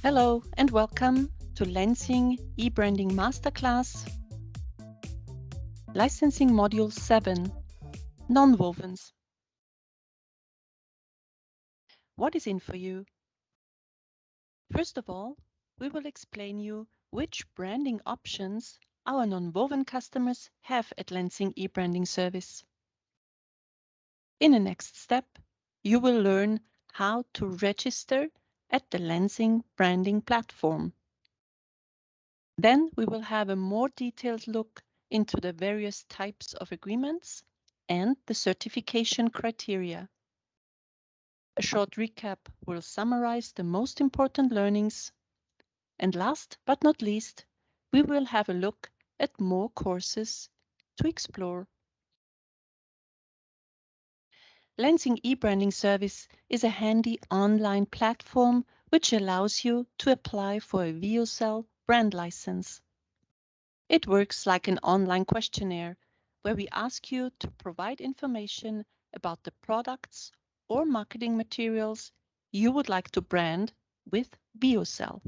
Hello and welcome to Lenzing e-branding Masterclass, Licensing Module 7, Nonwovens. What is in for you? First of all, we will explain you which branding options our nonwoven customers have at Lenzing e-branding service. In the next step, you will learn how to register at the Lenzing branding platform. Then we will have a more detailed look into the various types of agreements and the certification criteria. A short recap will summarize the most important learnings. And last but not least, we will have a look at more courses to explore. Lenzing e-branding service is a handy online platform which allows you to apply for a VEOCEL brand license. It works like an online questionnaire where we ask you to provide information about the products or marketing materials you would like to brand with VEOCEL.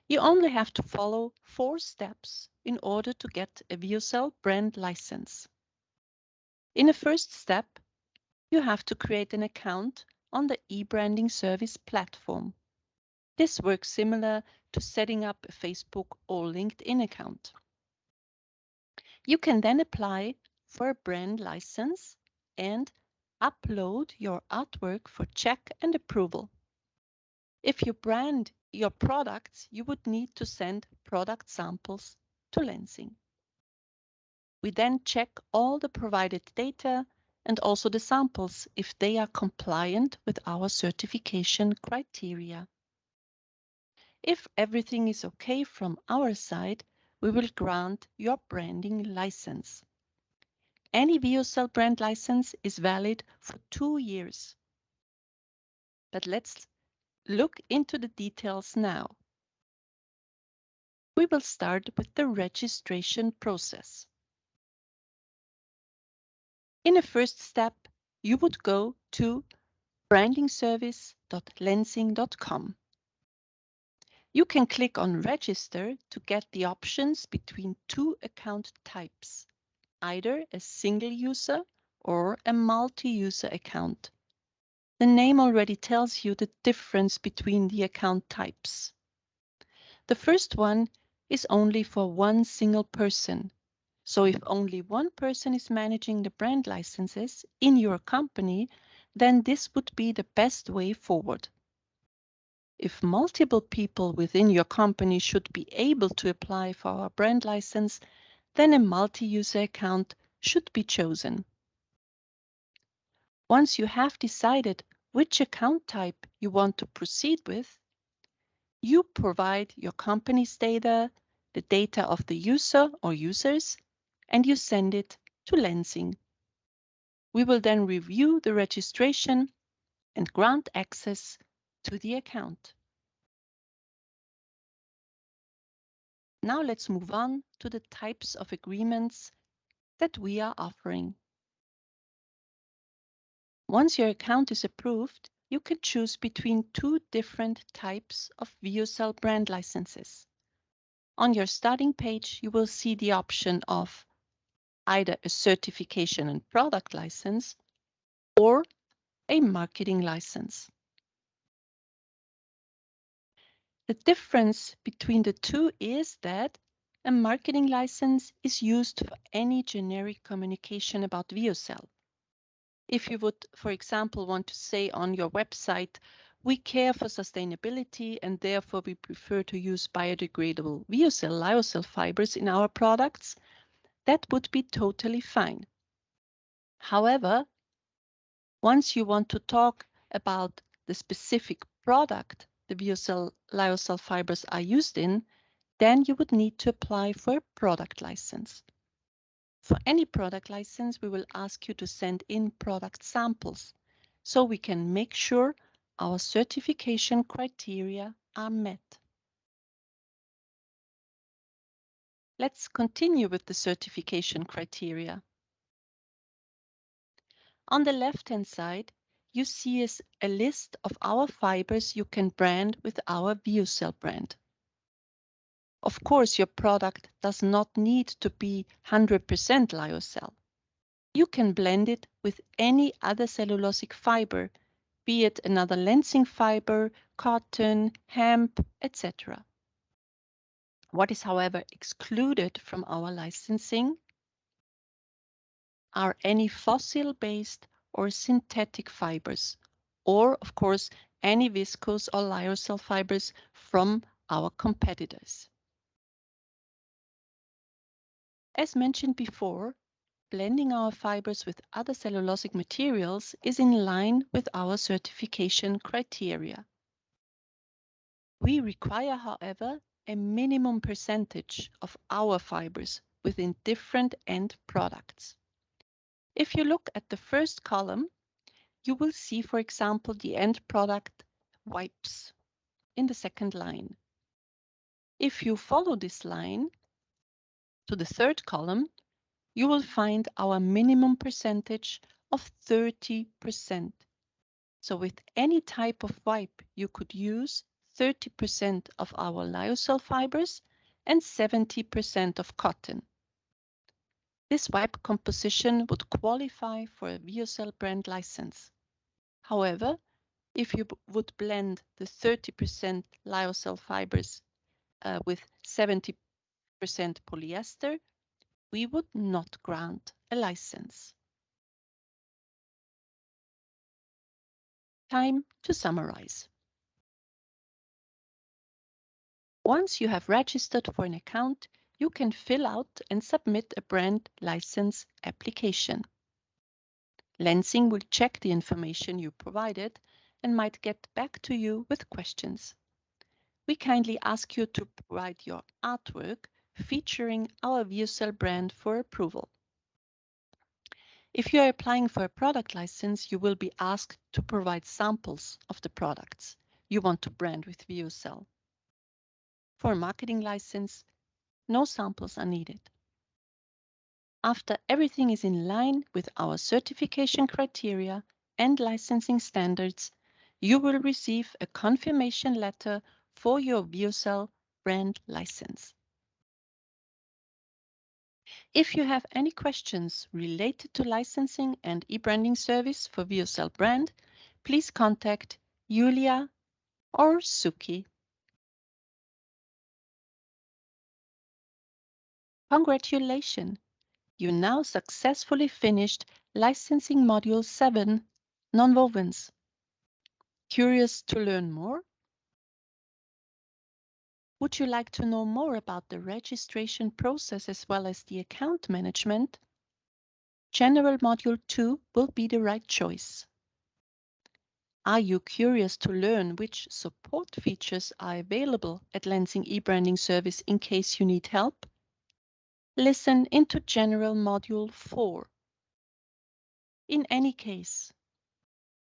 You only have to follow 4 steps in order to get a VEOCEL brand license. In the first step, you have to create an account on the e-branding service platform. This works similar to setting up a Facebook or LinkedIn account. You can then apply for a brand license and upload your artwork for check and approval. If you brand your products, you would need to send product samples to Lenzing. We then check all the provided data and also the samples if they are compliant with our certification criteria. If everything is okay from our side, we will grant your branding license. Any VEOCEL brand license is valid for 2 years. But let's look into the details now. We will start with the registration process. In the first step, you would go to brandingservice.lenzing.com. You can click on Register to get the options between 2 account types, either a single user or a multi-user account. The name already tells you the difference between the account types. The first one is only for one single person. So if only one person is managing the brand licenses in your company, then this would be the best way forward. If multiple people within your company should be able to apply for our brand license, then a multi-user account should be chosen. Once you have decided which account type you want to proceed with, you provide your company's data, the data of the user or users, and you send it to Lenzing. We will then review the registration and grant access to the account. Now let's move on to the types of agreements that we are offering. Once your account is approved, you can choose between 2 different types of VEOCEL brand licenses. On your starting page, you will see the option of either a certification and product license or a marketing license. The difference between the two is that a marketing license is used for any generic communication about VEOCEL. If you would, for example, want to say on your website, we care for sustainability and therefore we prefer to use biodegradable VEOCEL lyocell fibers in our products, that would be totally fine. However, once you want to talk about the specific product the VEOCEL lyocell fibers are used in, then you would need to apply for a product license. For any product license, we will ask you to send in product samples so we can make sure our certification criteria are met. Let's continue with the certification criteria. On the left-hand side, you see a list of our fibers you can brand with our VEOCEL brand. Of course, your product does not need to be 100% lyocell. You can blend it with any other cellulosic fiber, be it another Lenzing fiber, cotton, hemp, etc. What is, however, excluded from our licensing are any fossil-based or synthetic fibers, or, of course, any viscose or lyocell fibers from our competitors. As mentioned before, blending our fibers with other cellulosic materials is in line with our certification criteria. We require, however, a minimum percentage of our fibers within different end products. If you look at the first column, you will see, for example, the end product wipes in the second line. If you follow this line to the third column, you will find our minimum percentage of 30%. So with any type of wipe, you could use 30% of our lyocell fibers and 70% of cotton. This wipe composition would qualify for a VEOCEL brand license. However, if you would blend the 30% lyocell fibers with 70% polyester, we would not grant a license. Time to summarize. Once you have registered for an account, you can fill out and submit a brand license application. Lenzing will check the information you provided and might get back to you with questions. We kindly ask you to provide your artwork featuring our VEOCEL brand for approval. If you are applying for a product license, you will be asked to provide samples of the products you want to brand with VEOCEL. For a marketing license, no samples are needed. After everything is in line with our certification criteria and licensing standards, you will receive a confirmation letter for your VEOCEL brand license. If you have any questions related to licensing and e-branding service for VEOCEL brand, please contact Julia or Suki. Congratulations! You now successfully finished Licensing Module 7, Nonwovens. Curious to learn more? Would you like to know more about the registration process as well as the account management? General Module 2 will be the right choice. Are you curious to learn which support features are available at Lenzing e-branding service in case you need help? Listen into General Module 4. In any case,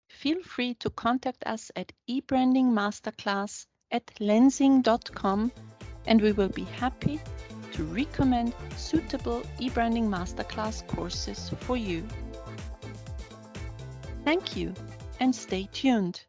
feel free to contact us at ebrandingmasterclass@lenzing.com and we will be happy to recommend suitable e-branding masterclass courses for you. Thank you and stay tuned.